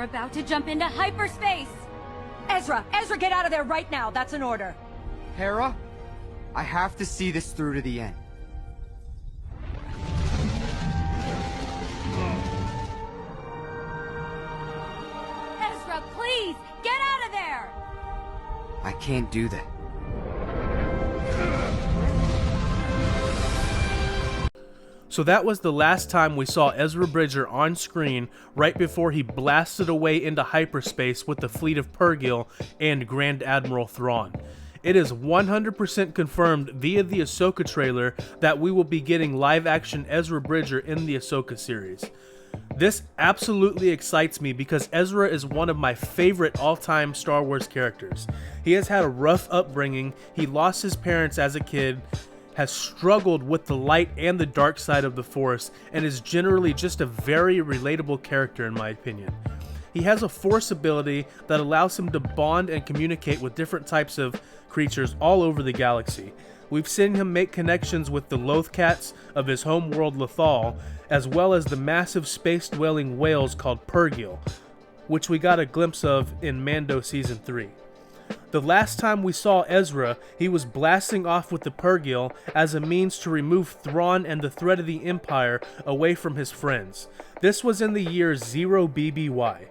about to jump into hyperspace! Ezra! Ezra, get out of there right now! That's an order! Hera, I have to see this through to the end. Ezra, please! Get out of there! I can't do that. So that was the last time we saw Ezra Bridger on screen right before he blasted away into hyperspace with the fleet of Purrgil and Grand Admiral Thrawn. It is 100% confirmed via the Ahsoka trailer that we will be getting live-action Ezra Bridger in the Ahsoka series. This absolutely excites me because Ezra is one of my favorite all-time Star Wars characters. He has had a rough upbringing, he lost his parents as a kid, has struggled with the light and the dark side of the Force, and is generally just a very relatable character in my opinion. He has a Force ability that allows him to bond and communicate with different types of creatures all over the galaxy. We've seen him make connections with the Lothcats of his home world Lothal, as well as the massive space-dwelling whales called Purrgil, which we got a glimpse of in Mando Season 3. The last time we saw Ezra, he was blasting off with the Purrgil as a means to remove Thrawn and the threat of the Empire away from his friends. This was in the year 0 BBY.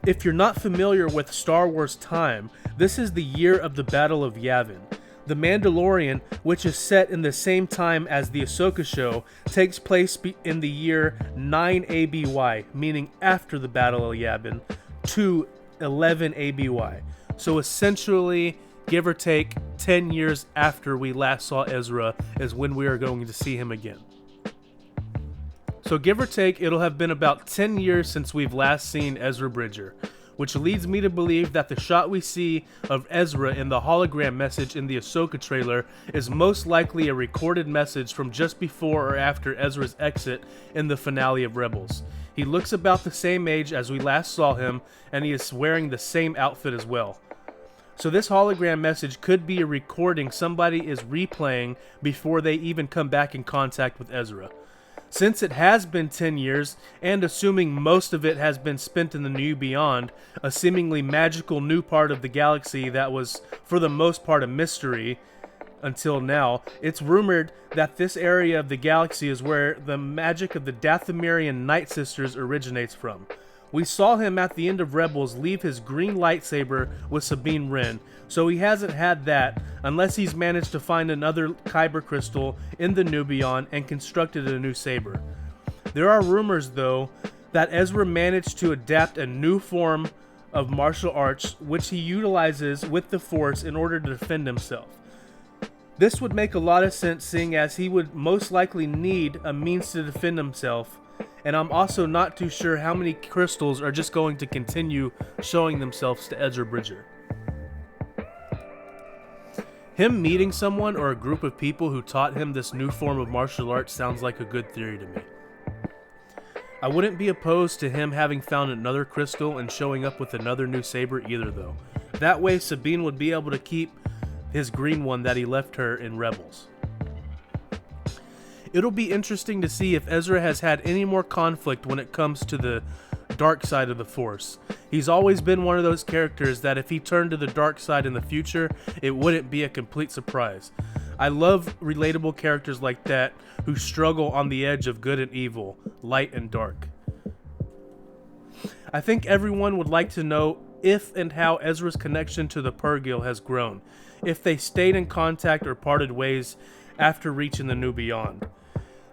If you're not familiar with Star Wars time, this is the year of the Battle of Yavin. The Mandalorian, which is set in the same time as the Ahsoka show, takes place in the year 9 ABY, meaning after the Battle of Yavin, to 11 ABY. So essentially, give or take, 10 years after we last saw Ezra is when we are going to see him again. So give or take, it'll have been about 10 years since we've last seen Ezra Bridger, which leads me to believe that the shot we see of Ezra in the hologram message in the Ahsoka trailer is most likely a recorded message from just before or after Ezra's exit in the finale of Rebels. He looks about the same age as we last saw him, and he is wearing the same outfit as well. So this hologram message could be a recording somebody is replaying before they even come back in contact with Ezra. Since it has been 10 years, and assuming most of it has been spent in the New Beyond, a seemingly magical new part of the galaxy that was, for the most part, a mystery until now, it's rumored that this area of the galaxy is where the magic of the Dathomirian Night Sisters originates from. We saw him at the end of Rebels leave his green lightsaber with Sabine Wren, so he hasn't had that unless he's managed to find another Kyber crystal in the New Beyond and constructed a new saber. There are rumors, though, that Ezra managed to adapt a new form of martial arts which he utilizes with the Force in order to defend himself. This would make a lot of sense, seeing as he would most likely need a means to defend himself, and I'm also not too sure how many crystals are just going to continue showing themselves to Ezra Bridger. Him meeting someone or a group of people who taught him this new form of martial arts sounds like a good theory to me. I wouldn't be opposed to him having found another crystal and showing up with another new saber either, though. That way Sabine would be able to keep his green one that he left her in Rebels. It'll be interesting to see if Ezra has had any more conflict when it comes to the dark side of the Force. He's always been one of those characters that if he turned to the dark side in the future, it wouldn't be a complete surprise. I love relatable characters like that who struggle on the edge of good and evil, light and dark. I think everyone would like to know if and how Ezra's connection to the Purrgil has grown, if they stayed in contact or parted ways after reaching the New Beyond.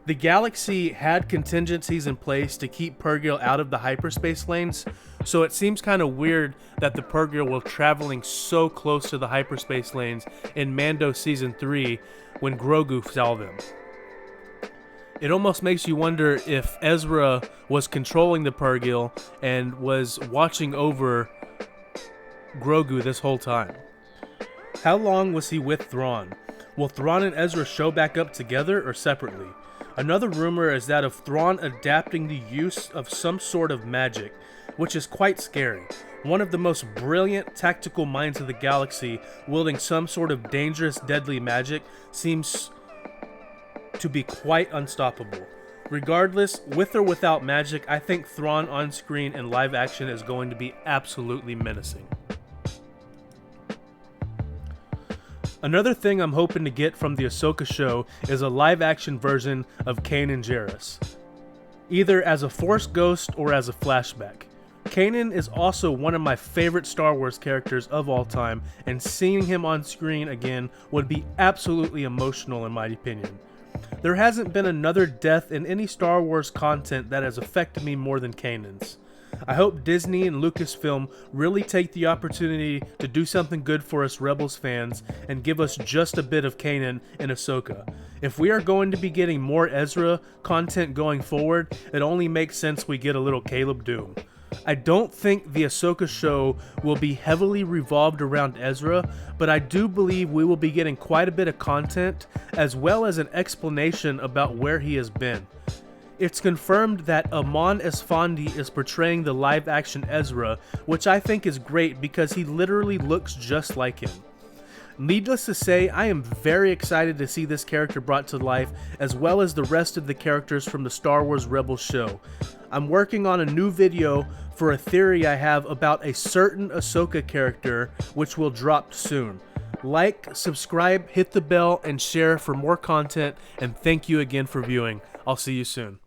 The galaxy had contingencies in place to keep Purrgil out of the hyperspace lanes, so it seems kind of weird that the Purrgil were traveling so close to the hyperspace lanes in Mando Season 3 when Grogu saw them. It almost makes you wonder if Ezra was controlling the Purrgil and was watching over Grogu this whole time. How long was he with Thrawn? Will Thrawn and Ezra show back up together or separately? Another rumor is that of Thrawn adapting the use of some sort of magic, which is quite scary. One of the most brilliant tactical minds of the galaxy wielding some sort of dangerous, deadly magic seems to be quite unstoppable. Regardless, with or without magic, I think Thrawn on screen in live action is going to be absolutely menacing. Another thing I'm hoping to get from the Ahsoka show is a live action version of Kanan Jarrus, either as a Force ghost or as a flashback. Kanan is also one of my favorite Star Wars characters of all time, and seeing him on screen again would be absolutely emotional in my opinion. There hasn't been another death in any Star Wars content that has affected me more than Kanan's. I hope Disney and Lucasfilm really take the opportunity to do something good for us Rebels fans and give us just a bit of Kanan in Ahsoka. If we are going to be getting more Ezra content going forward, it only makes sense we get a little Caleb Doom. I don't think the Ahsoka show will be heavily revolved around Ezra, but I do believe we will be getting quite a bit of content as well as an explanation about where he has been. It's confirmed that Amon Esfandi is portraying the live-action Ezra, which I think is great because he literally looks just like him. Needless to say, I am very excited to see this character brought to life, as well as the rest of the characters from the Star Wars Rebels show. I'm working on a new video for a theory I have about a certain Ahsoka character, which will drop soon. Like, subscribe, hit the bell, and share for more content, and thank you again for viewing. I'll see you soon.